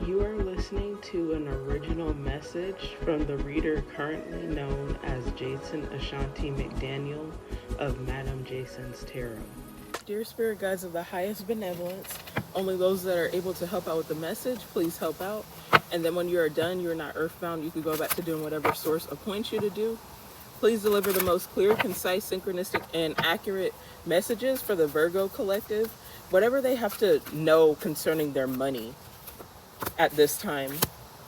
You are listening to an original message from the reader currently known as Jason Ashanti McDaniel of Madam Jason's Tarot. Dear spirit guides of the highest benevolence, only those that are able to help out with the message, please help out. And then when you are done, you're not earthbound. You can go back to doing whatever source appoints you to do. Please deliver the most clear, concise, synchronistic, and accurate messages for the Virgo collective, whatever they have to know concerning their money at this time.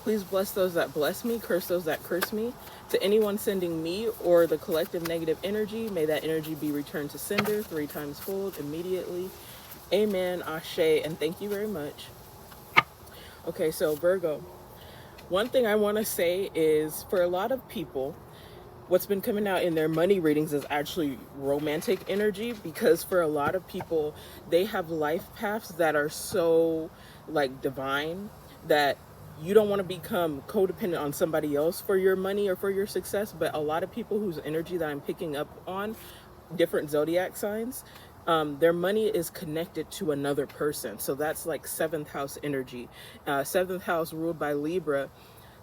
Please bless those that bless me, curse those that curse me. To anyone sending me or the collective negative energy, may that energy be returned to sender 3 times fold immediately. Amen, Ashe, and thank you very much. Okay, so Virgo, one thing I want to say is for a lot of people, what's been coming out in their money readings is actually romantic energy, because for a lot of people, they have life paths that are so like divine that you don't want to become codependent on somebody else for your money or for your success. But a lot of people whose energy that I'm picking up on, different zodiac signs, their money is connected to another person. So that's like 7th house energy. 7th house ruled by Libra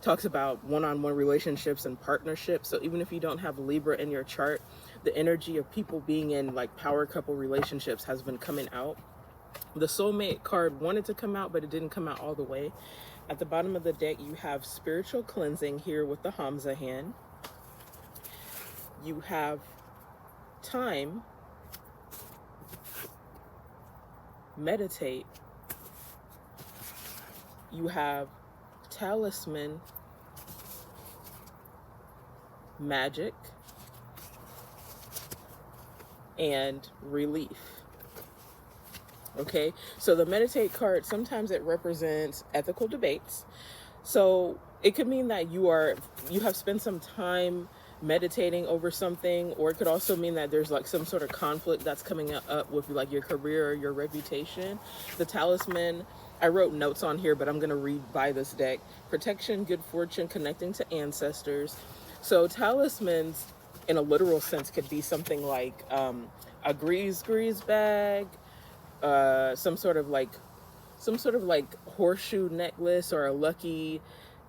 talks about one-on-one relationships and partnerships. So even if you don't have Libra in your chart, the energy of people being in like power couple relationships has been coming out. The soulmate card wanted to come out, but it didn't come out all the way. At the bottom of the deck, you have spiritual cleansing here with the Hamza hand. You have time, meditate. You have talisman, magic, and relief. Okay, so the meditate card, sometimes it represents ethical debates. So it could mean that you have spent some time meditating over something, or it could also mean that there's like some sort of conflict that's coming up with like your career or your reputation. The talisman, I wrote notes on here, but I'm going to read by this deck. Protection, good fortune, connecting to ancestors. So talismans in a literal sense could be something like a grease bag, some sort of like horseshoe necklace, or a lucky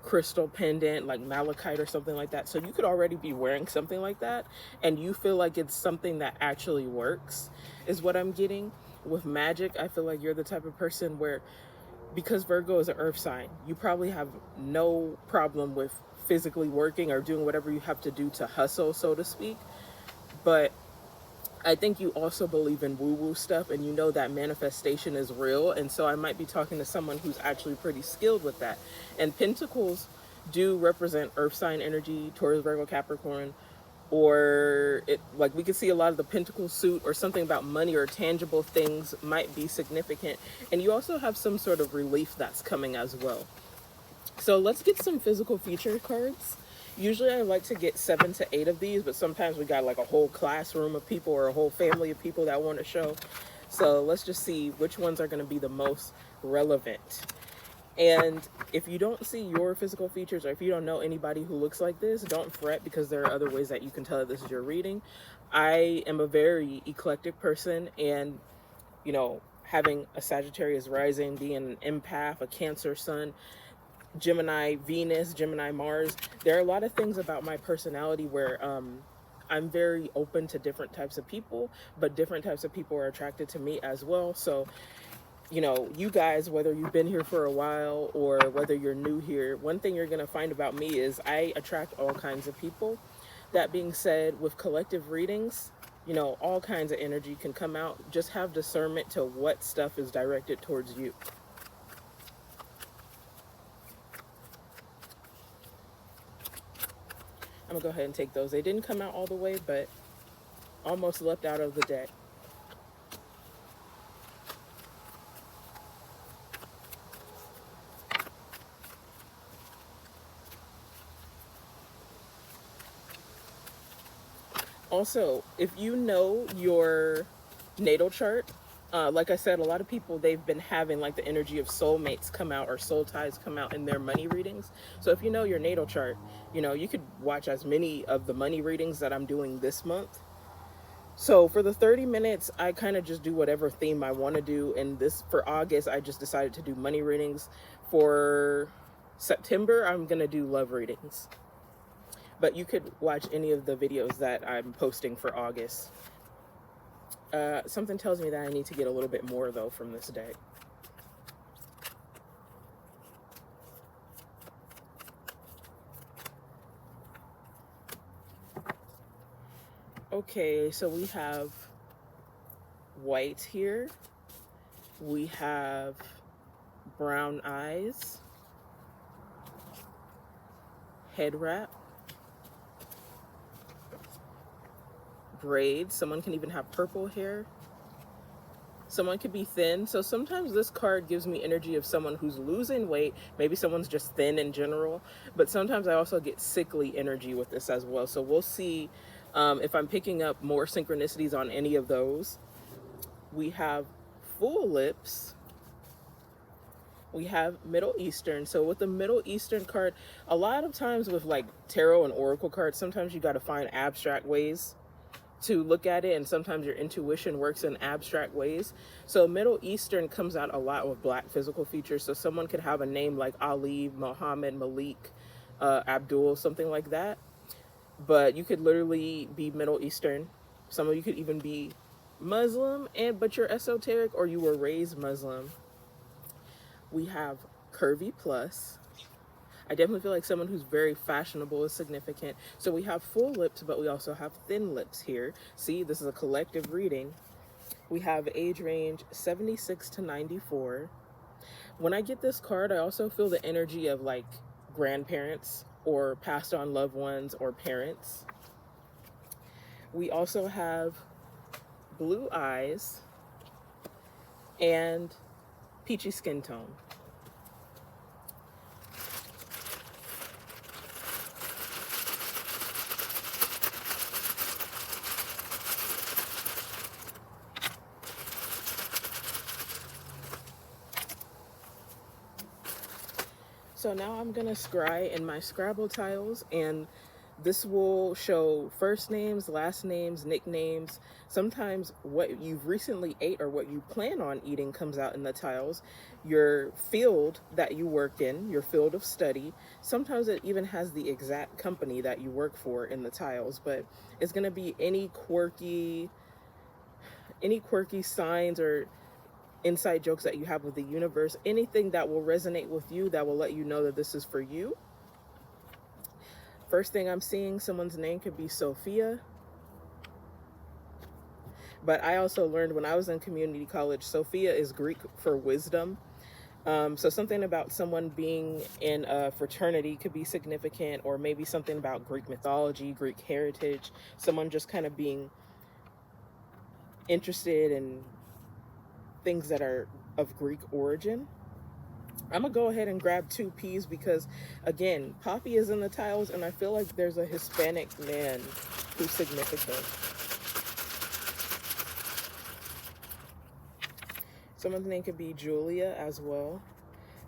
crystal pendant like malachite or something like that. So you could already be wearing something like that and you feel like it's something that actually works, is what I'm getting. With magic, I feel like you're the type of person where, because Virgo is an earth sign, you probably have no problem with physically working or doing whatever you have to do to hustle, so to speak. But I think you also believe in woo-woo stuff, and you know that manifestation is real. And so I might be talking to someone who's actually pretty skilled with that. And pentacles do represent earth sign energy, Taurus, Virgo, Capricorn, or it, like we could see a lot of the pentacle suit, or something about money or tangible things might be significant. And you also have some sort of relief that's coming as well. So let's get some physical feature cards. Usually I like to get 7 to 8 of these, but sometimes we got like a whole classroom of people or a whole family of people that want to show. So let's just see which ones are going to be the most relevant. And if you don't see your physical features, or if you don't know anybody who looks like this, don't fret, because there are other ways that you can tell that this is your reading. I am a very eclectic person, and you know, having a Sagittarius rising, being an empath, a Cancer sun, Gemini Venus, Gemini Mars, there are a lot of things about my personality where I'm very open to different types of people, but different types of people are attracted to me as well. So, you know, you guys, whether you've been here for a while or whether you're new here, one thing you're going to find about me is I attract all kinds of people. That being said, with collective readings, you know, all kinds of energy can come out. Just have discernment to what stuff is directed towards you. I'm gonna go ahead and take those. They didn't come out all the way, but almost leapt out of the deck. Also, if you know your natal chart, like I said, a lot of people, they've been having like the energy of soulmates come out, or soul ties come out in their money readings. So if you know your natal chart, you know, you could watch as many of the money readings that I'm doing this month. So for the 30 minutes, I kind of just do whatever theme I want to do. And this, for August, I just decided to do money readings. For September, I'm going to do love readings. But you could watch any of the videos that I'm posting for August. Something tells me that I need to get a little bit more, though, from this deck. Okay, so we have white here. We have brown eyes, head wrap, braids. Someone can even have purple hair. Someone could be thin. So sometimes this card gives me energy of someone who's losing weight. Maybe someone's just thin in general. But sometimes I also get sickly energy with this as well. So we'll see if I'm picking up more synchronicities on any of those. We have full lips. We have Middle Eastern. So with the Middle Eastern card, a lot of times with like tarot and oracle cards, sometimes you got to find abstract ways to look at it, and sometimes your intuition works in abstract ways. So Middle Eastern comes out a lot with black physical features. So someone could have a name like Ali, Mohammed, Malik, Abdul, something like that. But you could literally be Middle Eastern. Some of you could even be Muslim, but you're esoteric or you were raised Muslim. We have curvy plus. I definitely feel like someone who's very fashionable is significant. So we have full lips, but we also have thin lips here. See, this is a collective reading. We have age range 76 to 94. When I get this card, I also feel the energy of like grandparents or passed on loved ones or parents. We also have blue eyes and peachy skin tone. So now I'm gonna scry in my Scrabble tiles, and this will show first names, last names, nicknames. Sometimes what you've recently ate or what you plan on eating comes out in the tiles. Your field that you work in, your field of study. Sometimes it even has the exact company that you work for in the tiles, but it's gonna be any quirky signs or inside jokes that you have with the universe, anything that will resonate with you, that will let you know that this is for you. First thing I'm seeing, someone's name could be Sophia. But I also learned when I was in community college, Sophia is Greek for wisdom. So something about someone being in a fraternity could be significant, or maybe something about Greek mythology, Greek heritage, someone just kind of being interested in things that are of Greek origin. I'm gonna go ahead and grab 2 P's because, again, Poppy is in the tiles, and I feel like there's a Hispanic man who's significant. Someone's name could be Julia as well.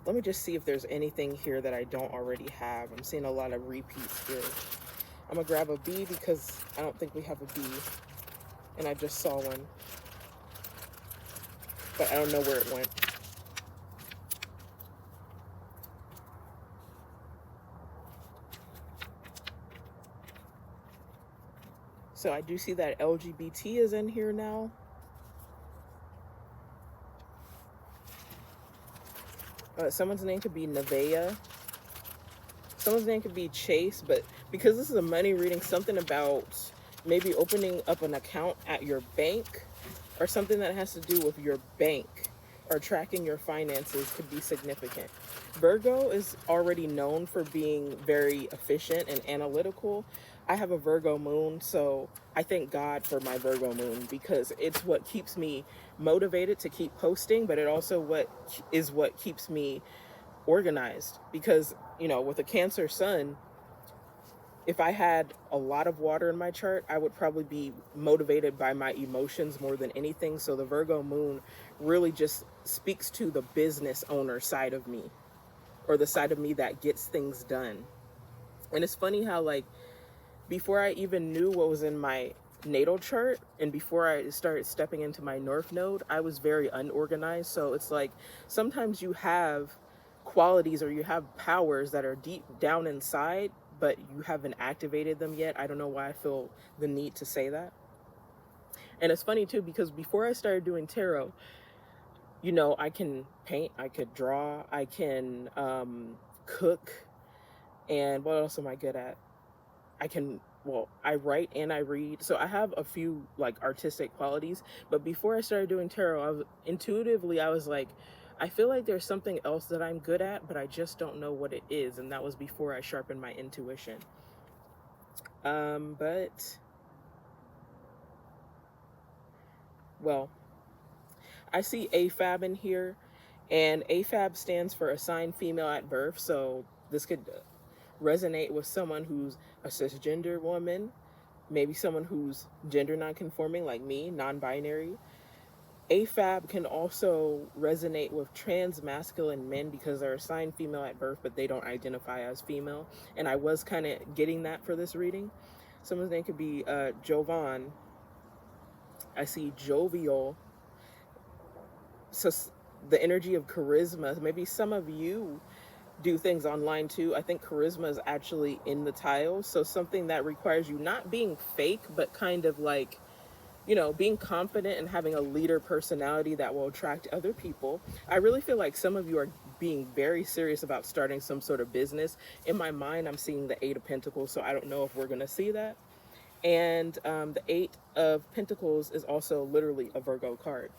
Let me just see if there's anything here that I don't already have. I'm seeing a lot of repeats here. I'm gonna grab a B because I don't think we have a B, and I just saw one, but I don't know where it went. So I do see that LGBT is in here now. Someone's name could be Nevaeh. Someone's name could be Chase, but because this is a money reading, something about maybe opening up an account at your bank or something that has to do with your bank or tracking your finances could be significant. Virgo is already known for being very efficient and analytical. I have a Virgo moon, so I thank God for my Virgo moon because it's what keeps me motivated to keep posting, but it also what keeps me organized because, you know, with a Cancer sun, if I had a lot of water in my chart, I would probably be motivated by my emotions more than anything. So the Virgo moon really just speaks to the business owner side of me, or the side of me that gets things done. And it's funny how, like, before I even knew what was in my natal chart and before I started stepping into my North Node, I was very unorganized. So it's like sometimes you have qualities, or you have powers that are deep down inside, but you haven't activated them yet. I don't know why I feel the need to say that. And it's funny too, because before I started doing tarot, you know, I can paint, I could draw, I can cook, and what else am I good at? Well, I write and I read, so I have a few like artistic qualities. But before I started doing tarot, I was like, I feel like there's something else that I'm good at, but I just don't know what it is. And that was before I sharpened my intuition. But well, I see AFAB in here, and AFAB stands for assigned female at birth. So this could resonate with someone who's a cisgender woman, maybe someone who's gender nonconforming like me, non-binary. AFAB can also resonate with trans masculine men because they're assigned female at birth, but they don't identify as female. And I was kind of getting that for this reading. Someone's name could be Jovan. I see jovial. So the energy of charisma. Maybe some of you do things online too. I think charisma is actually in the tiles. So something that requires you not being fake, but kind of like, you know, being confident and having a leader personality that will attract other people. I really feel like some of you are being very serious about starting some sort of business. In my mind, I'm seeing the 8 of Pentacles, so I don't know if we're going to see that. And the 8 of Pentacles is also literally a Virgo card.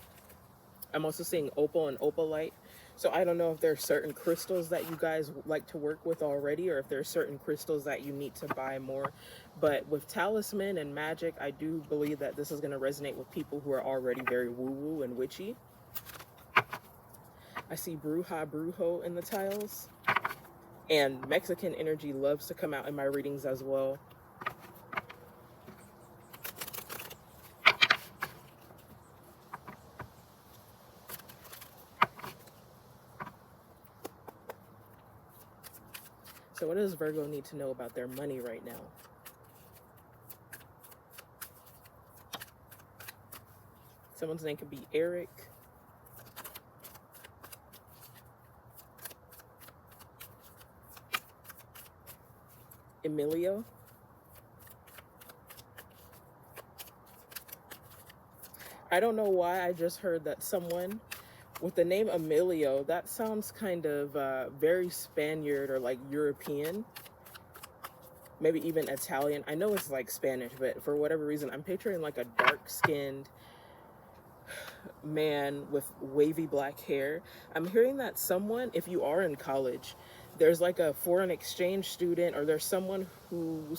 I'm also seeing opal and opalite. So I don't know if there's certain crystals that you guys like to work with already, or if there's certain crystals that you need to buy more. But with talisman and magic, I do believe that this is going to resonate with people who are already very woo-woo and witchy. I see brujo in the tiles. And Mexican energy loves to come out in my readings as well. So what does Virgo need to know about their money right now? Someone's name could be Eric. Emilio. I don't know why I just heard that someone with the name Emilio, that sounds kind of very Spaniard or like European, maybe even Italian. I know it's like Spanish, but for whatever reason, I'm picturing like a dark-skinned man with wavy black hair. I'm hearing that someone, if you are in college, there's like a foreign exchange student, or there's someone who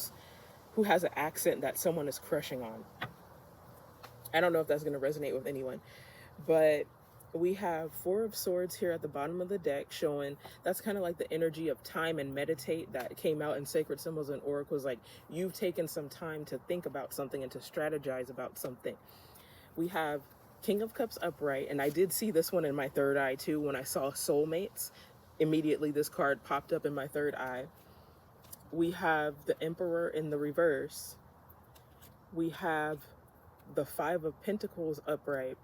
has an accent that someone is crushing on. I don't know if that's going to resonate with anyone, but we have 4 of Swords here at the bottom of the deck, showing that's kind of like the energy of time and meditate that came out in Sacred Symbols and Oracles. Like, you've taken some time to think about something and to strategize about something. We have King of Cups upright, and I did see this one in my third eye too. When I saw soulmates, immediately this card popped up in my third eye. We have the Emperor in the reverse. We have the 5 of Pentacles upright.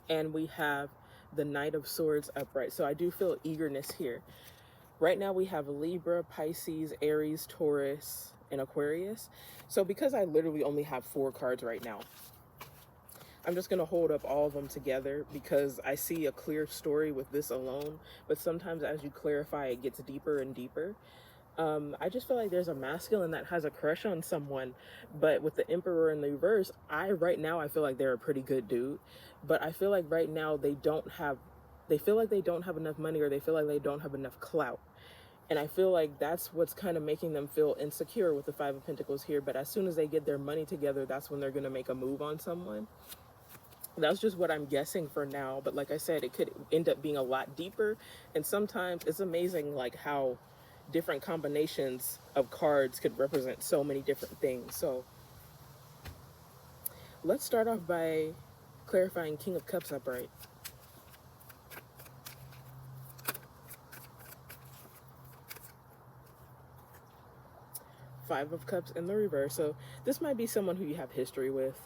And we have the Knight of Swords upright. So I do feel eagerness here. Right now we have Libra, Pisces, Aries, Taurus, and Aquarius. So because I literally only have 4 cards right now, I'm just going to hold up all of them together because I see a clear story with this alone. But sometimes as you clarify, it gets deeper and deeper. I just feel like there's a masculine that has a crush on someone, but with the Emperor in the reverse, right now I feel like they're a pretty good dude, but I feel like right now they feel like they don't have enough money, or they feel like they don't have enough clout. And I feel like that's what's kind of making them feel insecure with the 5 of Pentacles here. But as soon as they get their money together, that's when they're going to make a move on someone. That's just what I'm guessing for now. But like I said, it could end up being a lot deeper. And sometimes it's amazing like how different combinations of cards could represent so many different things. So let's start off by clarifying King of Cups upright. Five of Cups in the reverse. So this might be someone who you have history with.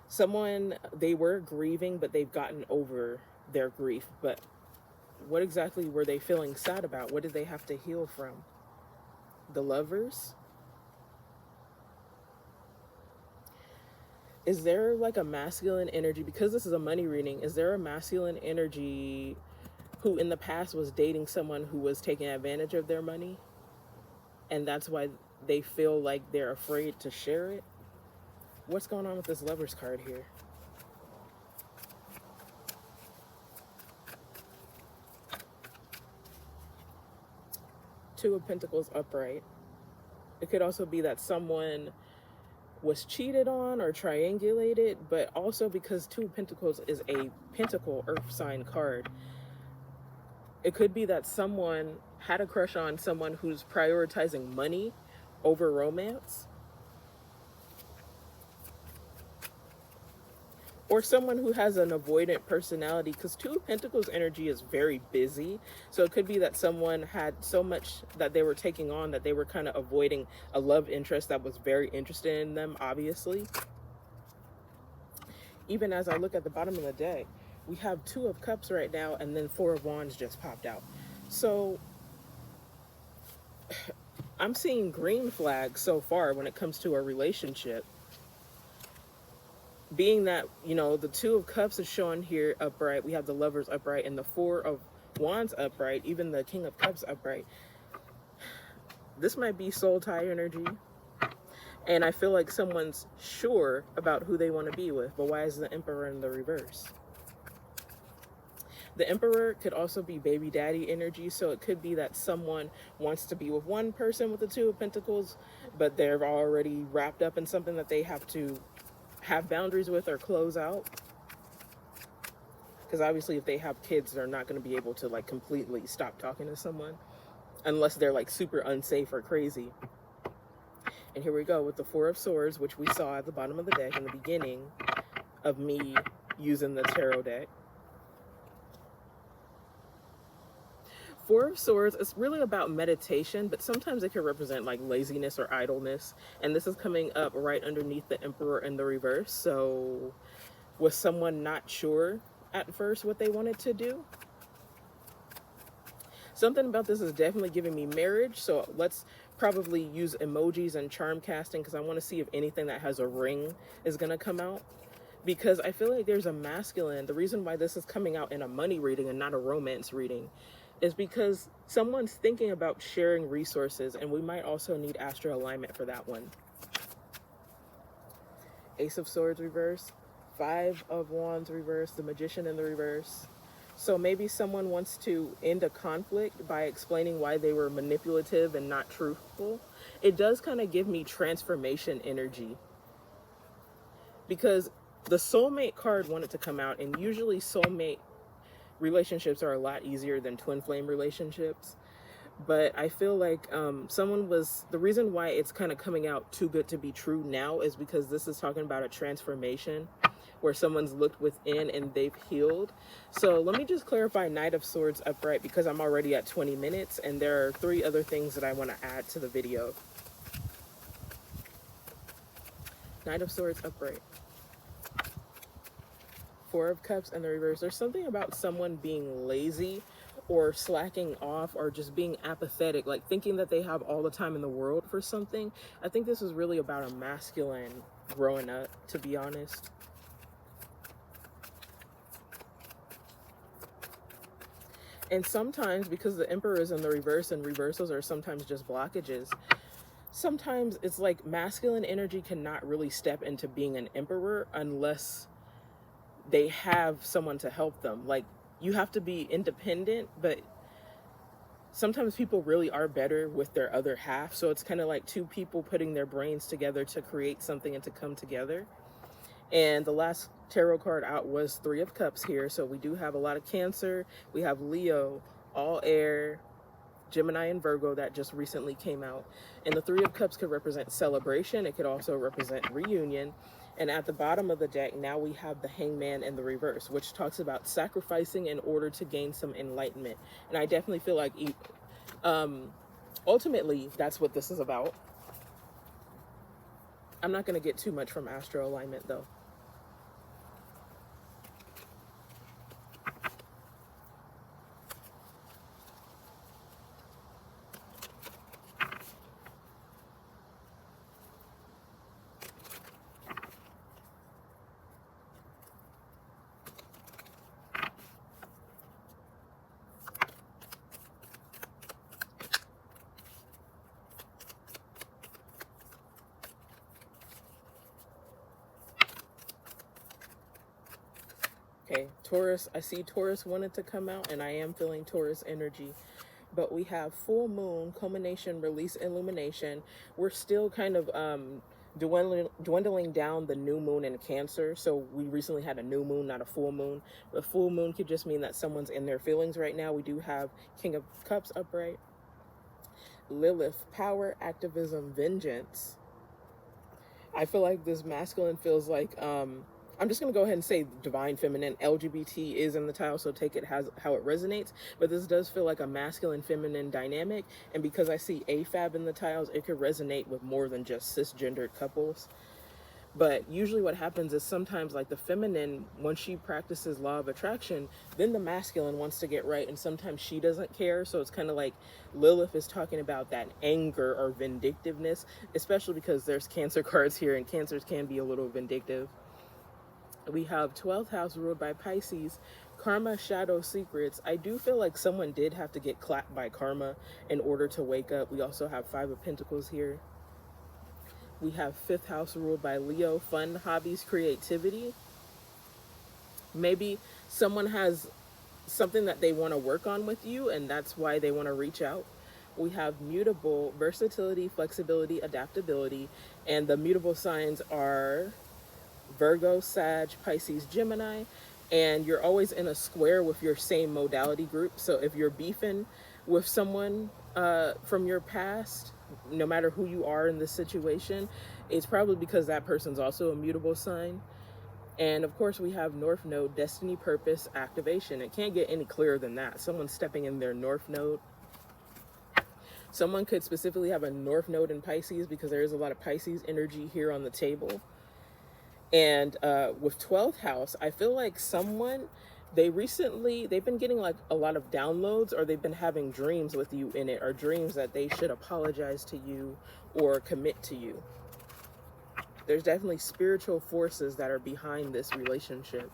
Someone, they were grieving, but they've gotten over their grief. But What exactly were they feeling sad about? What did they have to heal from? The Lovers. Is there like a masculine energy, because this is a money reading, is there a masculine energy who in the past was dating someone who was taking advantage of their money? And that's why they feel like they're afraid to share it? What's going on with this Lovers card here? Two of Pentacles upright. It could also be that someone was cheated on or triangulated, but also because Two of Pentacles is a Pentacle Earth sign card, it could be that someone had a crush on someone who's prioritizing money over romance, or someone who has an avoidant personality, because Two of Pentacles energy is very busy. So it could be that someone had so much that they were taking on that they were kind of avoiding a love interest that was very interested in them, obviously. Even as I look at the bottom of the deck, we have Two of Cups right now, and then Four of Wands just popped out. So I'm seeing green flags so far when it comes to a relationship. Being that, you know, the Two of Cups is shown here upright, we have the Lovers upright, and the Four of Wands upright, even the King of Cups upright. This might be soul tie energy. And I feel like someone's sure about who they want to be with. But why is the Emperor in the reverse? The Emperor could also be baby daddy energy. So it could be that someone wants to be with one person with the Two of Pentacles, but they're already wrapped up in something that they have to have boundaries with or close out. Because obviously if they have kids, they're not going to be able to like completely stop talking to someone unless they're like super unsafe or crazy. And here we go with the Four of Swords, which we saw at the bottom of the deck in the beginning of me using the tarot deck. Four of Swords is really about meditation, but sometimes it can represent like laziness or idleness. And this is coming up right underneath the Emperor in the reverse. So was someone not sure at first what they wanted to do? Something about this is definitely giving me marriage. So let's probably use emojis and charm casting, because I want to see if anything that has a ring is going to come out. Because I feel like there's a masculine. The reason why this is coming out in a money reading and not a romance reading is because someone's thinking about sharing resources, and we might also need Astro Alignment for that one. Ace of Swords reverse, Five of Wands reverse, the Magician in the reverse. So maybe someone wants to end a conflict by explaining why they were manipulative and not truthful. It does kind of give me transformation energy, because the soulmate card wanted to come out, and usually soulmate relationships are a lot easier than twin flame relationships. But I feel like the reason why it's kind of coming out too good to be true now is because this is talking about a transformation where someone's looked within and they've healed. So let me just clarify Knight of Swords upright, because I'm already at 20 minutes and there are 3 other things that I want to add to the video. Knight of Swords upright, Four of Cups in the reverse. There's something about someone being lazy or slacking off or just being apathetic, like thinking that they have all the time in the world for something. I think this is really about a masculine growing up, to be honest. And sometimes, because the Emperor is in the reverse and reversals are sometimes just blockages, sometimes it's like masculine energy cannot really step into being an Emperor unless they have someone to help them. Like, you have to be independent, but sometimes people really are better with their other half. So it's kind of like 2 people putting their brains together to create something and to come together. And the last tarot card out was 3 of Cups here. So we do have a lot of Cancer. We have Leo, all air, Gemini and Virgo that just recently came out. And the 3 of Cups could represent celebration. It could also represent reunion. And at the bottom of the deck, now we have the Hangman in the reverse, which talks about sacrificing in order to gain some enlightenment. And I definitely feel like ultimately that's what this is about. I'm not going to get too much from Astro Alignment though. Taurus, I see Taurus wanted to come out, and I am feeling Taurus energy. But we have full moon, culmination, release, illumination. We're still kind of dwindling down the new moon in Cancer. So we recently had a new moon, not a full moon. The full moon could just mean that someone's in their feelings right now. We do have King of Cups upright. Lilith, power, activism, vengeance. I feel like this masculine feels like, I'm just going to go ahead and say divine feminine. LGBT is in the title, so take it how it resonates. But this does feel like a masculine feminine dynamic. And because I see AFAB in the titles, it could resonate with more than just cisgendered couples. But usually what happens is sometimes like the feminine, once she practices law of attraction, then the masculine wants to get right. And sometimes she doesn't care. So it's kind of like Lilith is talking about that anger or vindictiveness, especially because there's Cancer cards here and Cancers can be a little vindictive. We have 12th house ruled by Pisces, karma, shadow, secrets. I do feel like someone did have to get clapped by karma in order to wake up. We also have 5 of Pentacles here. We have 5th house ruled by Leo, fun, hobbies, creativity. Maybe someone has something that they want to work on with you, and that's why they want to reach out. We have mutable, versatility, flexibility, adaptability, and the mutable signs are Virgo, Sag, Pisces, Gemini, and you're always in a square with your same modality group. So if you're beefing with someone from your past, no matter who you are in this situation, it's probably because that person's also a mutable sign. And of course we have North Node, destiny, purpose, activation. It can't get any clearer than that. Someone's stepping in their North Node. Someone could specifically have a North Node in Pisces because there is a lot of Pisces energy here on the table. And with 12th house, I feel like someone, they've been getting like a lot of downloads, or they've been having dreams with you in it, or dreams that they should apologize to you or commit to you. There's definitely spiritual forces that are behind this relationship.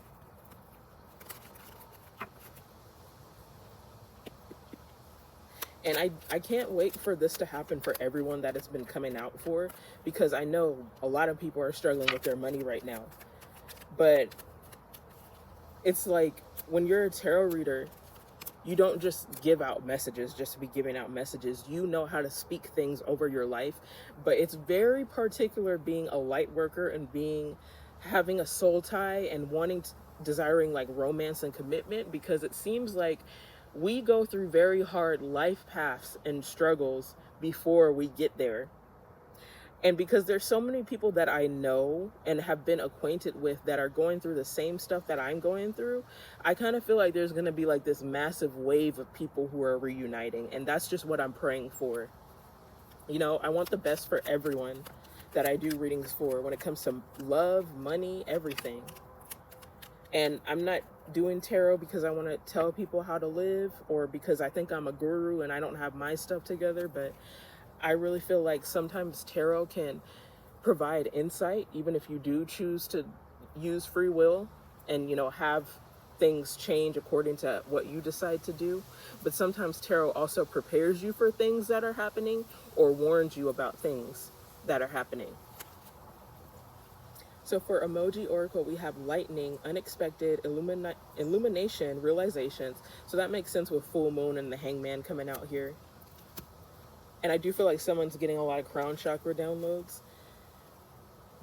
And I can't wait for this to happen for everyone that it's been coming out for, because I know a lot of people are struggling with their money right now. But it's like when you're a tarot reader, you don't just give out messages just to be giving out messages. You know how to speak things over your life. But it's very particular being a light worker and having a soul tie and desiring like romance and commitment, because it seems like we go through very hard life paths and struggles before we get there. And because there's so many people that I know and have been acquainted with that are going through the same stuff that I'm going through, I kind of feel like there's going to be like this massive wave of people who are reuniting. And that's just what I'm praying for. You know, I want the best for everyone that I do readings for when it comes to love, money, everything. And I'm not doing tarot because I want to tell people how to live, or because I think I'm a guru and I don't have my stuff together. But I really feel like sometimes tarot can provide insight, even if you do choose to use free will and, you know, have things change according to what you decide to do. But sometimes tarot also prepares you for things that are happening, or warns you about things that are happening. So for emoji oracle, we have lightning, unexpected, illumination, realizations. So that makes sense with full moon and the hangman coming out here. And I do feel like someone's getting a lot of crown chakra downloads.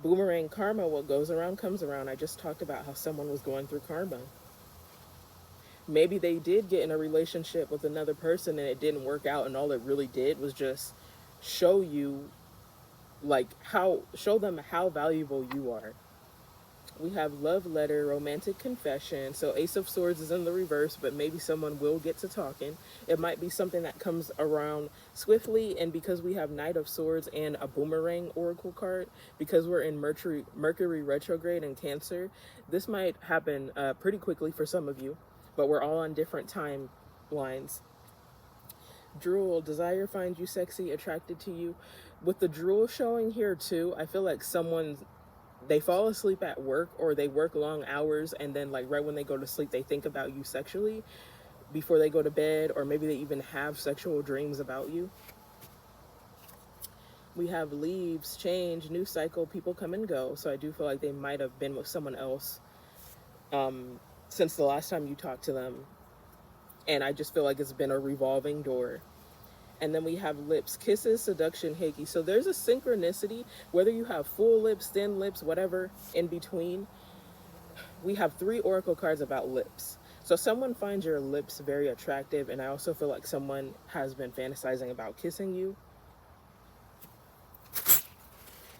Boomerang, karma, what goes around comes around. I just talked about how someone was going through karma. Maybe they did get in a relationship with another person and it didn't work out, and all it really did was just show them how valuable you are. We have love letter, romantic confession. So Ace of Swords is in the reverse, but maybe someone will get to talking. It might be something that comes around swiftly. And because we have Knight of Swords and a boomerang oracle card, because we're in Mercury retrograde in Cancer, this might happen pretty quickly for some of you, but we're all on different timelines. Drool, desire finds you sexy, attracted to you. With the drool showing here too, I feel like they fall asleep at work, or they work long hours, and then like right when they go to sleep, they think about you sexually before they go to bed, or maybe they even have sexual dreams about you. We have leaves, change, new cycle, people come and go. So I do feel like they might have been with someone else since the last time you talked to them. And I just feel like it's been a revolving door. And then we have lips, kisses, seduction, hiki. So there's a synchronicity, whether you have full lips, thin lips, whatever in between. We have 3 oracle cards about lips. So someone finds your lips very attractive, and I also feel like someone has been fantasizing about kissing you.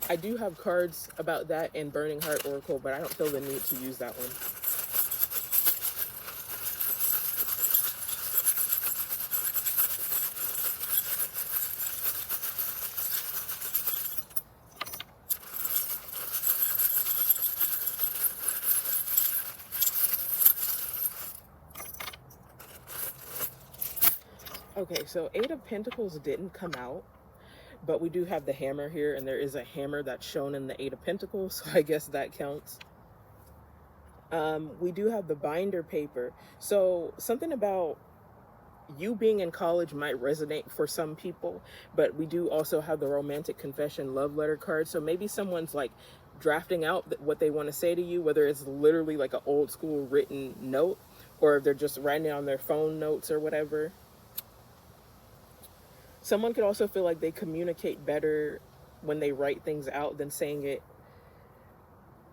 I do have cards about that in Burning Heart Oracle, but I don't feel the need to use that one. Okay, so 8 of Pentacles didn't come out, but we do have the hammer here, and there is a hammer that's shown in the 8 of Pentacles, so I guess that counts. We do have the binder paper. So something about you being in college might resonate for some people, but we do also have the romantic confession love letter card. So maybe someone's like drafting out what they want to say to you, whether it's literally like an old school written note, or if they're just writing it on their phone notes or whatever. Someone could also feel like they communicate better when they write things out than saying it.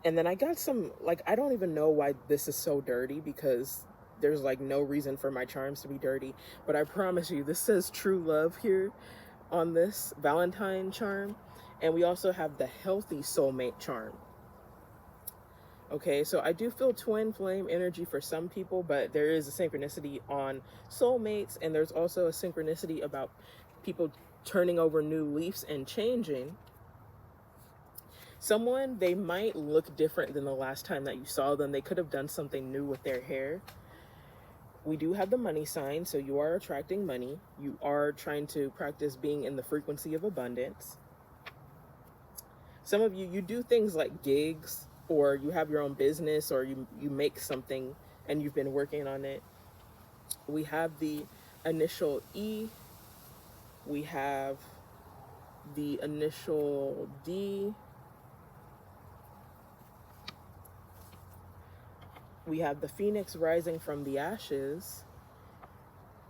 And then I got some, like, I don't even know why this is so dirty, because there's like no reason for my charms to be dirty. But I promise you, this says true love here on this Valentine charm. And we also have the healthy soulmate charm. Okay, so I do feel twin flame energy for some people, but there is a synchronicity on soulmates, and there's also a synchronicity about people turning over new leaves and changing. Someone, they might look different than the last time that you saw them. They could have done something new with their hair. We do have the money sign, so you are attracting money. You are trying to practice being in the frequency of abundance. Some of you do things like gigs, or you have your own business, or you make something and you've been working on it. We have the initial E. We have the initial D. We have the phoenix rising from the ashes.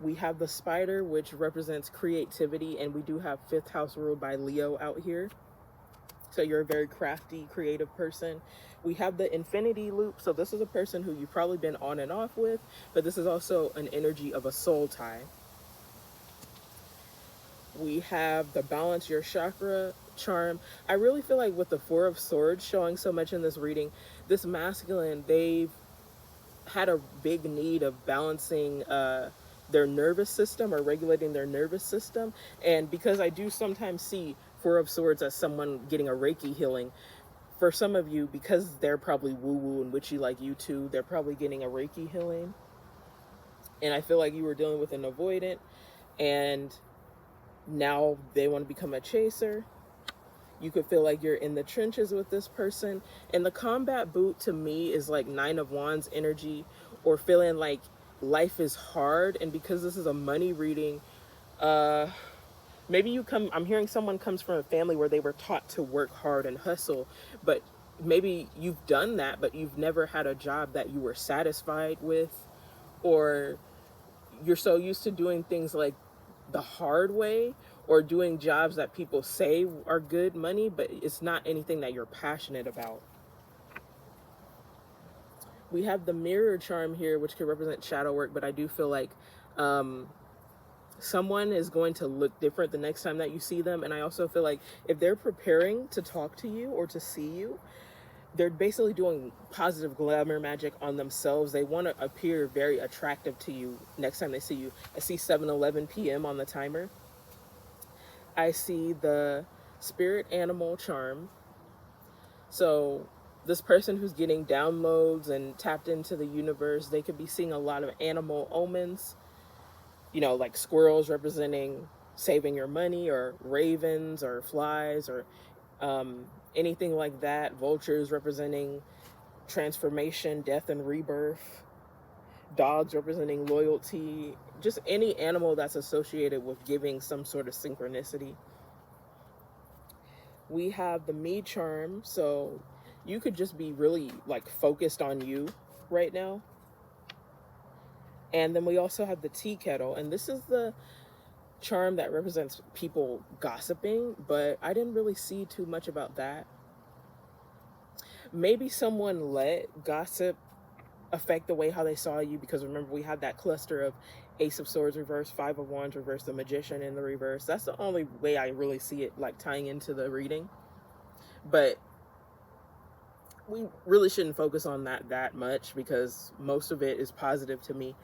We have the spider, which represents creativity, and we do have 5th house ruled by Leo out here. So you're a very crafty, creative person. We have the infinity loop. So this is a person who you've probably been on and off with, but this is also an energy of a soul tie. We have the balance your chakra charm. I really feel like with the 4 of Swords showing so much in this reading, this masculine, they've had a big need of balancing their nervous system, or regulating their nervous system. And because I do sometimes see 4 of Swords as someone getting a Reiki healing, for some of you, because they're probably woo-woo and witchy like you too, they're probably getting a Reiki healing. And I feel like you were dealing with an avoidant, and now they want to become a chaser. You could feel like you're in the trenches with this person. And the combat boot to me is like 9 of Wands energy, or feeling like life is hard. And because this is a money reading, maybe I'm hearing someone comes from a family where they were taught to work hard and hustle, but maybe you've done that, but you've never had a job that you were satisfied with, or you're so used to doing things like the hard way, or doing jobs that people say are good money, but it's not anything that you're passionate about. We have the mirror charm here, which could represent shadow work, but I do feel like someone is going to look different the next time that you see them. And I also feel like if they're preparing to talk to you or to see you, they're basically doing positive glamour magic on themselves. They want to appear very attractive to you next time they see you. I see 7:11 p.m. on the timer. I see the spirit animal charm. So this person who's getting downloads and tapped into the universe, they could be seeing a lot of animal omens, you know, like squirrels representing saving your money, or ravens or flies, or anything like that. Vultures representing transformation, death, and rebirth. Dogs representing loyalty. Just any animal that's associated with giving some sort of synchronicity. We have the me charm. So you could just be really like focused on you right now. And then we also have the tea kettle, and this is the charm that represents people gossiping, but I didn't really see too much about that. Maybe someone let gossip affect the way how they saw you, because remember we had that cluster of Ace of Swords reverse, Five of Wands reverse, the Magician in the reverse. That's the only way I really see it like tying into the reading. But we really shouldn't focus on that much, because most of it is positive to me.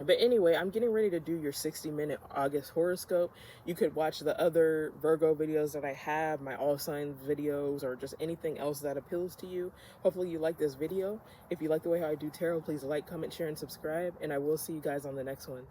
But anyway, I'm getting ready to do your 60-minute August horoscope. You could watch the other Virgo videos that I have, my all signs videos, or just anything else that appeals to you. Hopefully you like this video. If you like the way how I do tarot, please like, comment, share, and subscribe. And I will see you guys on the next one.